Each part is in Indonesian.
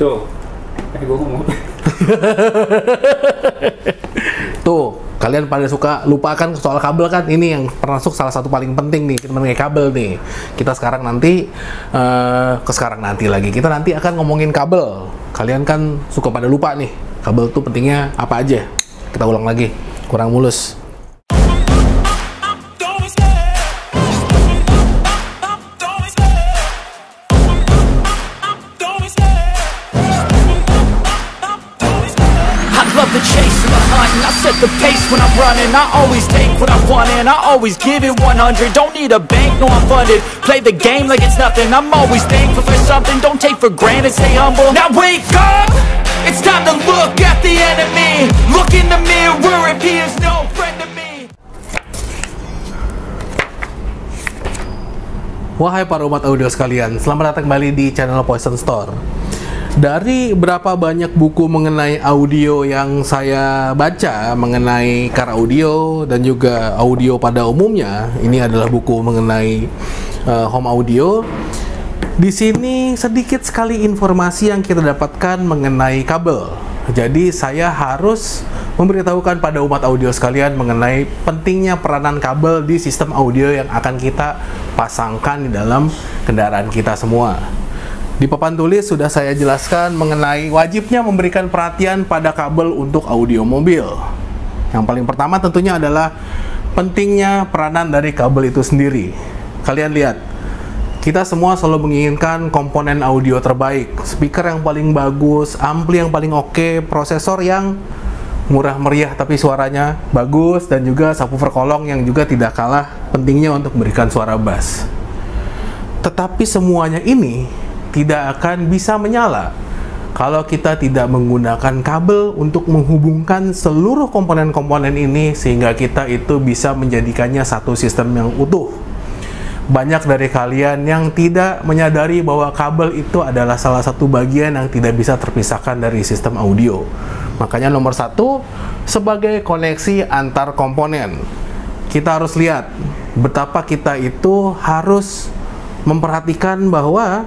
Tuh, gue ngomong. Tuh, kalian pada suka lupakan soal kabel kan? Ini yang termasuk salah satu paling penting nih, kita mengenai kabel nih. Kita sekarang nanti, kita nanti akan ngomongin kabel. Kalian kan suka pada lupa nih, kabel tuh pentingnya apa aja. Kita ulang lagi, kurang mulus. Love the chase and the hunt, and I set the pace when I'm running. I always take what I want and I always give it 100. Don't need a bank, no I'm funded. Play the game like it's nothing. I'm always thankful for something. Don't take for granted, stay humble. Now wake up, it's time to look at the enemy. Look in the mirror if he is no friend to me. Wahai para umat audio sekalian, selamat datang kembali di channel Poison Store. Dari berapa banyak buku mengenai audio yang saya baca mengenai car audio dan juga audio pada umumnya, ini adalah buku mengenai home audio. Di sini sedikit sekali informasi yang kita dapatkan mengenai kabel. Jadi saya harus memberitahukan pada umat audio sekalian mengenai pentingnya peranan kabel di sistem audio yang akan kita pasangkan di dalam kendaraan kita semua. Di papan tulis sudah saya jelaskan mengenai wajibnya memberikan perhatian pada kabel untuk audio mobil. Yang paling pertama tentunya adalah pentingnya peranan dari kabel itu sendiri. Kalian lihat, kita semua selalu menginginkan komponen audio terbaik, speaker yang paling bagus, ampli yang paling oke, prosesor yang murah meriah tapi suaranya bagus, dan juga subwoofer kolong yang juga tidak kalah pentingnya untuk memberikan suara bass. Tetapi semuanya ini tidak akan bisa menyala kalau kita tidak menggunakan kabel untuk menghubungkan seluruh komponen-komponen ini sehingga kita itu bisa menjadikannya satu sistem yang utuh. Banyak dari kalian yang tidak menyadari bahwa kabel itu adalah salah satu bagian yang tidak bisa terpisahkan dari sistem audio. Makanya nomor satu, sebagai koneksi antar komponen. Kita harus lihat betapa kita itu harus memperhatikan bahwa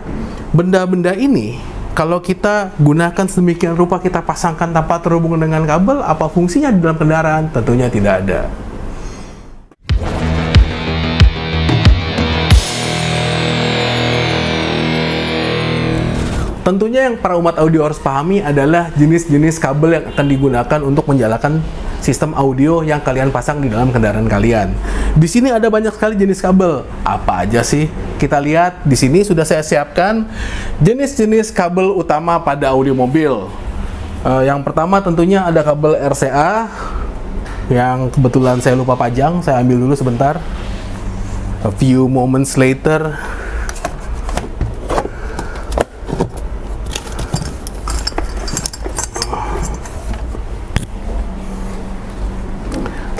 benda-benda ini kalau kita gunakan sedemikian rupa, kita pasangkan tanpa terhubung dengan kabel, apa fungsinya di dalam kendaraan? Tentunya tidak ada. Tentunya yang para umat audio harus pahami adalah jenis-jenis kabel yang akan digunakan untuk menjalankan sistem audio yang kalian pasang di dalam kendaraan kalian. Di sini ada banyak sekali jenis kabel. Apa aja sih? Kita lihat di sini sudah saya siapkan jenis-jenis kabel utama pada audio mobil. Yang pertama tentunya ada kabel RCA yang kebetulan saya lupa pajang. Saya ambil dulu sebentar. A few moments later.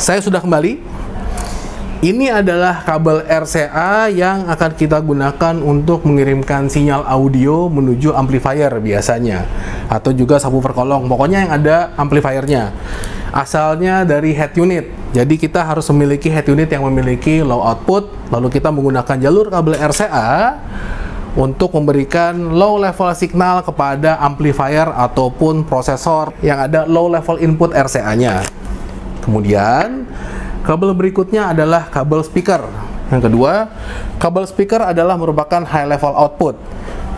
Saya sudah kembali. Ini adalah kabel RCA yang akan kita gunakan untuk mengirimkan sinyal audio menuju amplifier biasanya, atau juga subwoofer kolong. Pokoknya yang ada amplifiernya. Asalnya dari head unit. Jadi kita harus memiliki head unit yang memiliki low output, lalu kita menggunakan jalur kabel RCA untuk memberikan low level signal kepada amplifier ataupun prosesor yang ada low level input RCA-nya. Kemudian kabel berikutnya adalah kabel speaker. Yang kedua, kabel speaker adalah merupakan high level output.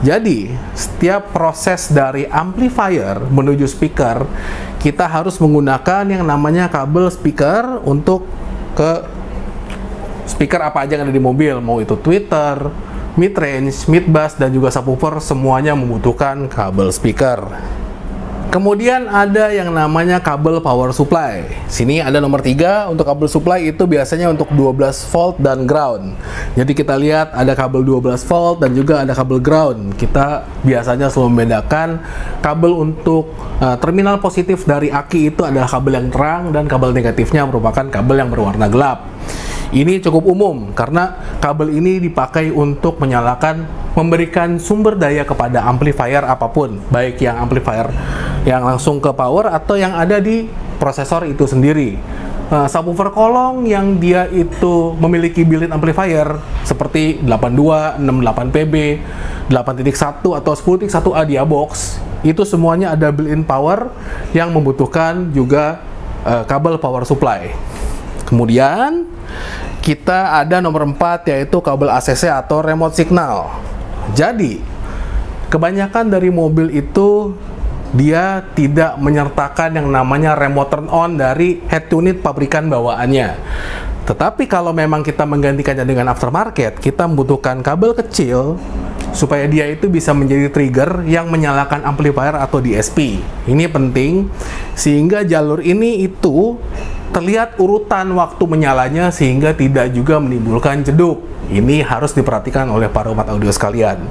Jadi, setiap proses dari amplifier menuju speaker, kita harus menggunakan yang namanya kabel speaker untuk ke speaker apa aja yang ada di mobil. Mau itu tweeter, mid-range, mid-bass, dan juga subwoofer, semuanya membutuhkan kabel speaker. Kemudian ada yang namanya kabel power supply. Sini ada nomor 3. Untuk kabel supply itu biasanya untuk 12 volt dan ground. Jadi kita lihat ada kabel 12 volt dan juga ada kabel ground. Kita biasanya selalu membedakan kabel untuk terminal positif dari aki itu adalah kabel yang terang, dan kabel negatifnya merupakan kabel yang berwarna gelap. Ini cukup umum karena kabel ini dipakai untuk menyalakan, memberikan sumber daya kepada amplifier apapun, baik yang amplifier yang langsung ke power atau yang ada di prosesor itu sendiri. Subwoofer kolong yang dia itu memiliki built-in amplifier seperti 82, 68 PB, 8.1 atau 10.1A Diabox, itu semuanya ada built-in power yang membutuhkan juga kabel power supply. Kemudian kita ada nomor 4, yaitu kabel ACC atau remote signal. Jadi kebanyakan dari mobil itu dia tidak menyertakan yang namanya remote turn on dari head unit pabrikan bawaannya. Tetapi kalau memang kita menggantikannya dengan aftermarket, kita membutuhkan kabel kecil supaya dia itu bisa menjadi trigger yang menyalakan amplifier atau DSP. Ini penting sehingga jalur ini itu terlihat urutan waktu menyalanya sehingga tidak juga menimbulkan jeduk. Ini harus diperhatikan oleh para umat audio sekalian.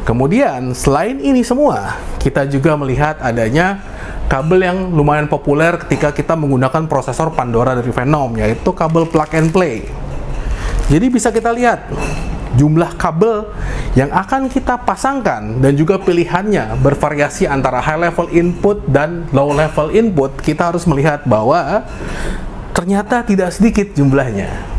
Kemudian selain ini semua, kita juga melihat adanya kabel yang lumayan populer ketika kita menggunakan prosesor Pandora dari Venom, yaitu kabel plug and play. Jadi bisa kita lihat jumlah kabel yang akan kita pasangkan dan juga pilihannya bervariasi antara high level input dan low level input. Kita harus melihat bahwa ternyata tidak sedikit jumlahnya.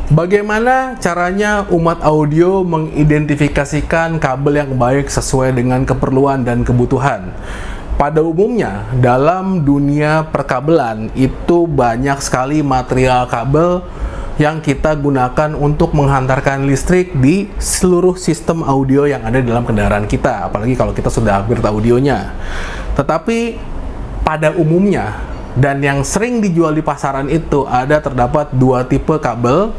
Bagaimana caranya umat audio mengidentifikasikan kabel yang baik sesuai dengan keperluan dan kebutuhan? Pada umumnya, dalam dunia perkabelan itu banyak sekali material kabel yang kita gunakan untuk menghantarkan listrik di seluruh sistem audio yang ada dalam kendaraan kita, apalagi kalau kita sudah upgrade audionya. Tetapi pada umumnya, dan yang sering dijual di pasaran itu terdapat dua tipe kabel,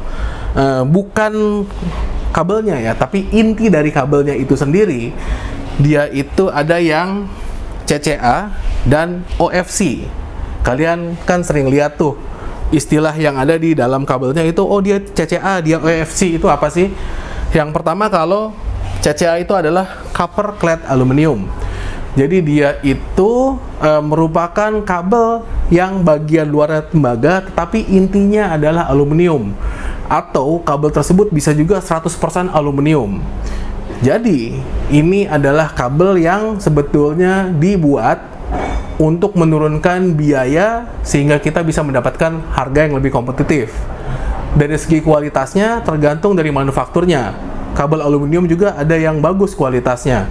bukan kabelnya ya, tapi inti dari kabelnya itu sendiri. Dia itu ada yang CCA dan OFC. Kalian kan sering lihat tuh istilah yang ada di dalam kabelnya itu, oh dia CCA, dia OFC. Itu apa sih? Yang pertama, kalau CCA itu adalah copper clad aluminium. Jadi dia itu merupakan kabel yang bagian luarnya tembaga tetapi intinya adalah aluminium, atau kabel tersebut bisa juga 100% aluminium. Jadi ini adalah kabel yang sebetulnya dibuat untuk menurunkan biaya sehingga kita bisa mendapatkan harga yang lebih kompetitif. Dari segi kualitasnya tergantung dari manufakturnya. Kabel aluminium juga ada yang bagus kualitasnya,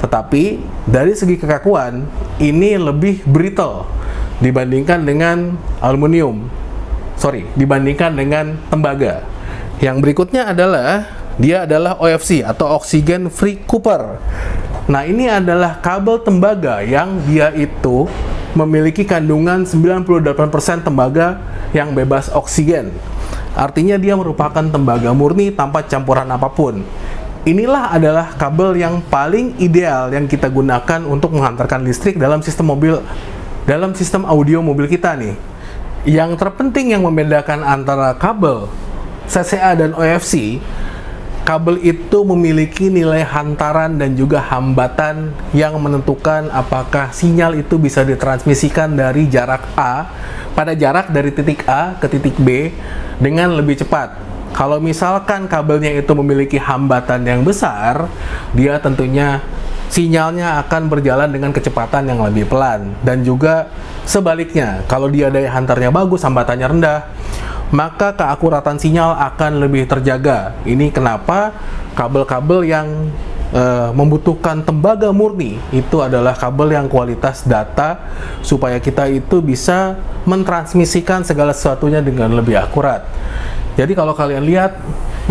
tetapi dari segi kekakuan ini lebih brittle dibandingkan dengan dibandingkan dengan tembaga. Yang berikutnya adalah dia adalah OFC atau Oxygen Free Copper. Nah, ini adalah kabel tembaga yang dia itu memiliki kandungan 98% tembaga yang bebas oksigen. Artinya dia merupakan tembaga murni tanpa campuran apapun. Inilah adalah kabel yang paling ideal yang kita gunakan untuk menghantarkan listrik dalam sistem audio mobil kita nih. Yang terpenting yang membedakan antara kabel CCA dan OFC, kabel itu memiliki nilai hantaran dan juga hambatan yang menentukan apakah sinyal itu bisa ditransmisikan dari jarak A pada jarak dari titik A ke titik B dengan lebih cepat. Kalau misalkan kabelnya itu memiliki hambatan yang besar, dia tentunya sinyalnya akan berjalan dengan kecepatan yang lebih pelan. Dan juga sebaliknya, kalau dia daya hantarnya bagus, hambatannya rendah, maka keakuratan sinyal akan lebih terjaga. Ini kenapa kabel-kabel yang membutuhkan tembaga murni itu adalah kabel yang kualitas data, supaya kita itu bisa mentransmisikan segala sesuatunya dengan lebih akurat. Jadi kalau kalian lihat,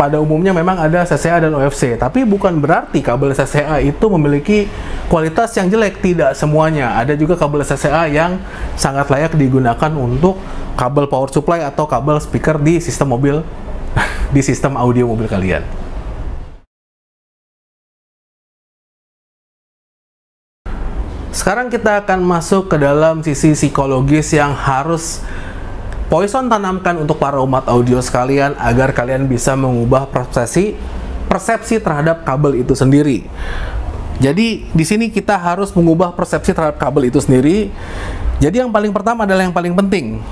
pada umumnya memang ada CCA dan OFC, tapi bukan berarti kabel CCA itu memiliki kualitas yang jelek. Tidak semuanya. Ada juga kabel CCA yang sangat layak digunakan untuk kabel power supply atau kabel speaker di sistem mobil, di sistem audio mobil kalian. Sekarang kita akan masuk ke dalam sisi psikologis yang harus Poison tanamkan untuk para umat audio sekalian agar kalian bisa mengubah persepsi terhadap kabel itu sendiri. Jadi di sini kita harus mengubah persepsi terhadap kabel itu sendiri. Jadi yang paling pertama adalah yang paling penting.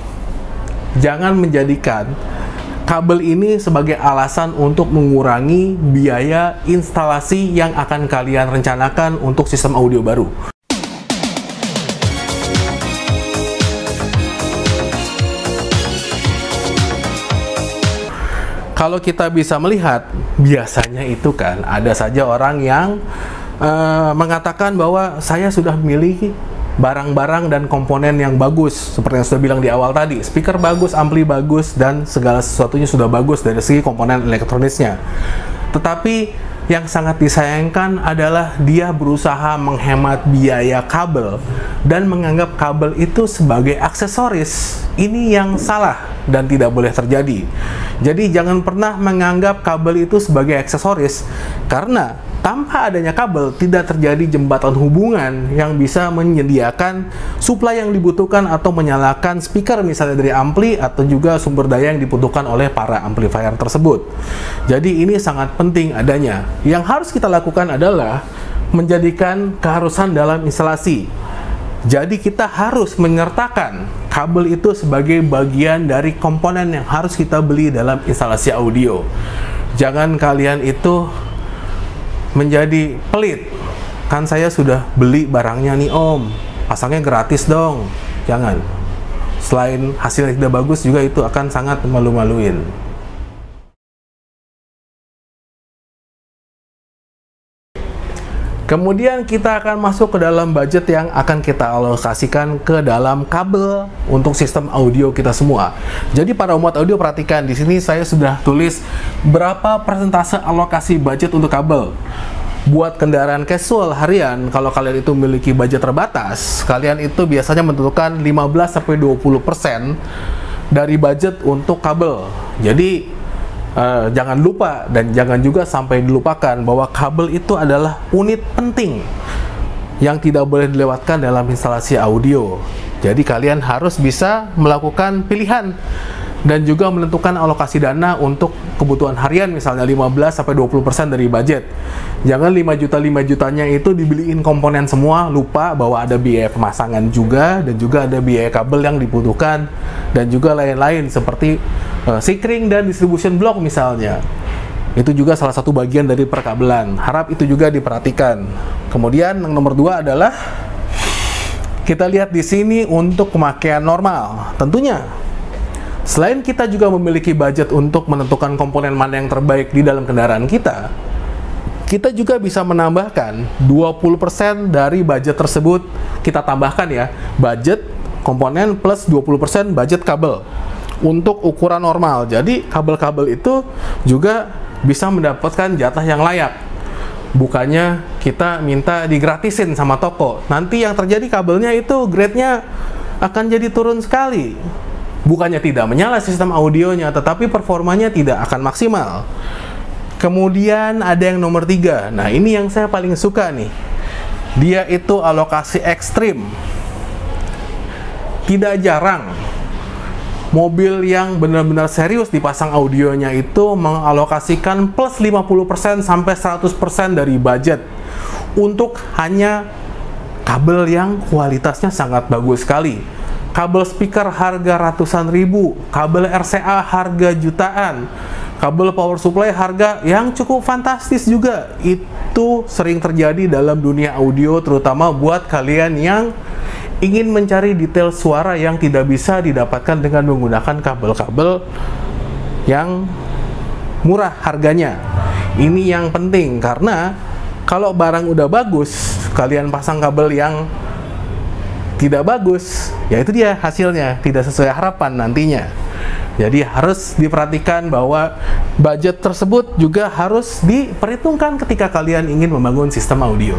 Jangan menjadikan kabel ini sebagai alasan untuk mengurangi biaya instalasi yang akan kalian rencanakan untuk sistem audio baru. kalau kita bisa melihat, biasanya itu kan ada saja orang yang mengatakan bahwa saya sudah memiliki barang-barang dan komponen yang bagus, seperti yang sudah bilang di awal tadi, speaker bagus, ampli bagus, dan segala sesuatunya sudah bagus dari segi komponen elektronisnya. Tetapi yang sangat disayangkan adalah dia berusaha menghemat biaya kabel dan menganggap kabel itu sebagai aksesoris. Ini yang salah dan tidak boleh terjadi. Jadi jangan pernah menganggap kabel itu sebagai aksesoris, karena tanpa adanya kabel tidak terjadi jembatan hubungan yang bisa menyediakan suplai yang dibutuhkan atau menyalakan speaker misalnya dari ampli atau juga sumber daya yang dibutuhkan oleh para amplifier tersebut. Jadi ini sangat penting adanya. Yang harus kita lakukan adalah menjadikan keharusan dalam instalasi. Jadi kita harus menyertakan kabel itu sebagai bagian dari komponen yang harus kita beli dalam instalasi audio. Jangan kalian itu menjadi pelit. Kan saya sudah beli barangnya nih om, pasangnya gratis dong. Jangan. Selain hasilnya tidak bagus, juga itu akan sangat malu-maluin. Kemudian kita akan masuk ke dalam budget yang akan kita alokasikan ke dalam kabel untuk sistem audio kita semua. Jadi para umat audio perhatikan, di sini saya sudah tulis berapa persentase alokasi budget untuk kabel. Buat kendaraan casual harian, kalau kalian itu memiliki budget terbatas, kalian itu biasanya menentukan 15-20% dari budget untuk kabel. Jadi jangan lupa dan jangan juga sampai dilupakan bahwa kabel itu adalah unit penting yang tidak boleh dilewatkan dalam instalasi audio. Jadi kalian harus bisa melakukan pilihan dan juga menentukan alokasi dana untuk kebutuhan harian, misalnya 15-20% dari budget. Jangan 5 jutanya itu dibeliin komponen semua, lupa bahwa ada biaya pemasangan juga, dan juga ada biaya kabel yang dibutuhkan, dan juga lain-lain seperti sikring dan distribution block misalnya. Itu juga salah satu bagian dari perkabelan. Harap itu juga diperhatikan. Kemudian yang nomor 2 adalah kita lihat di sini untuk pemakaian normal. Tentunya selain kita juga memiliki budget untuk menentukan komponen mana yang terbaik di dalam kendaraan kita, kita juga bisa menambahkan 20% dari budget tersebut. Kita tambahkan ya, budget komponen plus 20% budget kabel untuk ukuran normal. Jadi kabel-kabel itu juga bisa mendapatkan jatah yang layak. Bukannya kita minta digratisin sama toko. Nanti yang terjadi kabelnya itu grade-nya akan jadi turun sekali. Bukannya tidak menyala sistem audionya, tetapi performanya tidak akan maksimal. Kemudian ada yang nomor 3. Nah, ini yang saya paling suka nih. Dia itu alokasi ekstrim. Tidak jarang mobil yang benar-benar serius dipasang audionya itu mengalokasikan plus 50% sampai 100% dari budget untuk hanya kabel yang kualitasnya sangat bagus sekali. Kabel speaker harga ratusan ribu, kabel RCA harga jutaan, kabel power supply harga yang cukup fantastis juga. Itu sering terjadi dalam dunia audio, terutama buat kalian yang ingin mencari detail suara yang tidak bisa didapatkan dengan menggunakan kabel-kabel yang murah harganya. Ini yang penting, karena kalau barang udah bagus, kalian pasang kabel yang tidak bagus, ya itu dia hasilnya, tidak sesuai harapan nantinya. Jadi harus diperhatikan bahwa budget tersebut juga harus diperhitungkan ketika kalian ingin membangun sistem audio.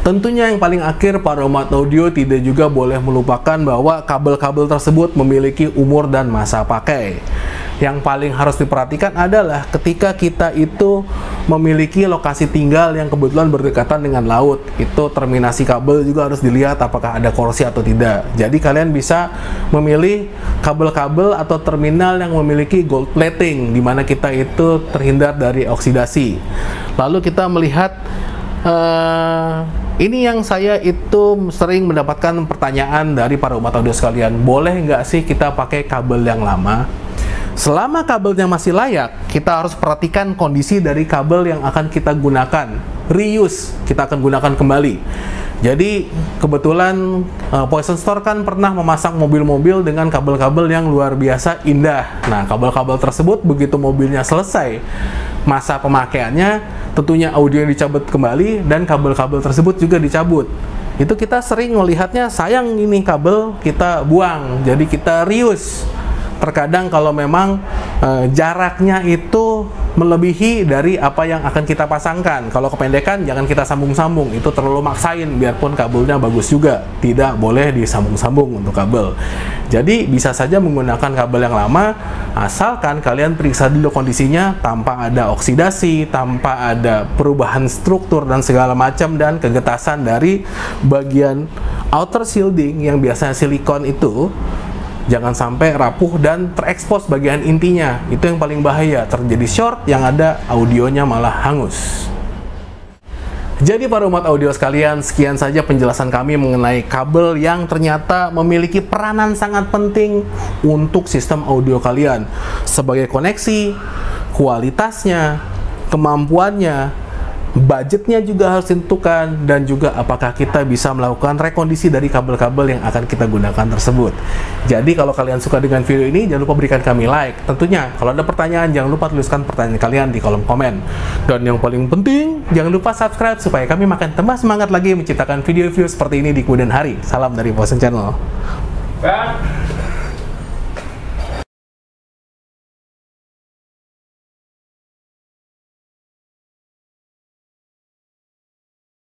Tentunya yang paling akhir, para umat audio tidak juga boleh melupakan bahwa kabel-kabel tersebut memiliki umur dan masa pakai. Yang paling harus diperhatikan adalah ketika kita itu memiliki lokasi tinggal yang kebetulan berdekatan dengan laut, itu terminasi kabel juga harus dilihat apakah ada korsi atau tidak. Jadi kalian bisa memilih kabel-kabel atau terminal yang memiliki gold plating, di mana kita itu terhindar dari oksidasi. Lalu kita melihat ini yang saya itu sering mendapatkan pertanyaan dari para umat audio sekalian, boleh nggak sih kita pakai kabel yang lama? Selama kabelnya masih layak, kita harus perhatikan kondisi dari kabel yang akan kita gunakan. Reuse, kita akan gunakan kembali. Jadi kebetulan Poison Store kan pernah memasang mobil-mobil dengan kabel-kabel yang luar biasa indah. Nah, kabel-kabel tersebut begitu mobilnya selesai masa pemakaiannya, tentunya audio dicabut kembali dan kabel-kabel tersebut juga dicabut. Itu kita sering melihatnya, sayang ini kabel kita buang, jadi kita reuse. Terkadang kalau memang jaraknya itu melebihi dari apa yang akan kita pasangkan. Kalau kependekan jangan kita sambung-sambung, itu terlalu maksain, biarpun kabelnya bagus juga, tidak boleh disambung-sambung untuk kabel. Jadi bisa saja menggunakan kabel yang lama, asalkan kalian periksa dulu kondisinya tanpa ada oksidasi, tanpa ada perubahan struktur dan segala macam, dan kegetasan dari bagian outer shielding yang biasanya silikon itu. Jangan sampai rapuh dan terekspos bagian intinya. Itu yang paling bahaya, terjadi short yang ada audionya malah hangus. Jadi para umat audio sekalian, sekian saja penjelasan kami mengenai kabel yang ternyata memiliki peranan sangat penting untuk sistem audio kalian. Sebagai koneksi, kualitasnya, kemampuannya, budgetnya juga harus ditentukan, dan juga apakah kita bisa melakukan rekondisi dari kabel-kabel yang akan kita gunakan tersebut. Jadi kalau kalian suka dengan video ini, jangan lupa berikan kami like. Tentunya kalau ada pertanyaan, jangan lupa tuliskan pertanyaan kalian di kolom komen. Dan yang paling penting, jangan lupa subscribe supaya kami makin tambah semangat lagi menciptakan video-video seperti ini di kemudian hari. Salam dari Poison Channel.